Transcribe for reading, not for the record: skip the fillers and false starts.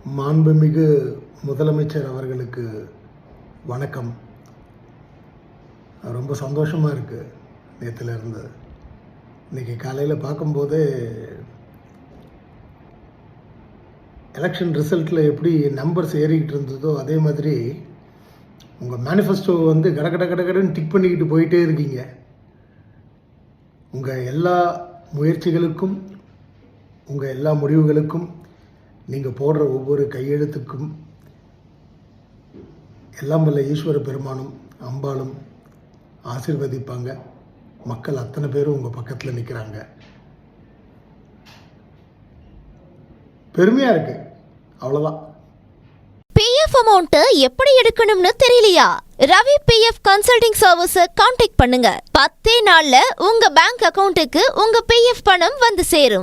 மாண்புமிகு முதலமைச்சர் அவர்களுக்கு வணக்கம். ரொம்ப சந்தோஷமாக இருக்குது. நேற்றுலேருந்து இன்றைக்கி காலையில் பார்க்கும்போது எலெக்ஷன் ரிசல்ட்டில் எப்படி நம்பர்ஸ் ஏறிக்கிட்டு இருந்ததோ அதே மாதிரி உங்கள் மேனிஃபெஸ்டோ வந்து கடன்னு டிக் பண்ணிக்கிட்டு போயிட்டே இருக்கீங்க. உங்கள் எல்லா முயற்சிகளுக்கும் உங்கள் எல்லா முடிவுகளுக்கும் நீங்கள் போடுற ஒவ்வொரு கையெழுத்துக்கும் எல்லாம் வல்ல ஈஸ்வர பெருமானும் அம்பாளும் ஆசீர்வதிப்பாங்க. மக்கள் அத்தனை பேரும் உங்கள் பக்கத்தில் நிற்கிறாங்க. பெருமையாக இருக்குது, அவ்வளோதான். பிஎஃப் அமௌண்ட் எப்படி எடுக்கணும்னு தெரியலையா? Ravi PF consulting service contact பண்ணுங்க. 10 நாள்ல உங்க பேங்க் அக்கவுண்ட்டுக்கு உங்க பிஎஃப் பணம் வந்து சேரும்.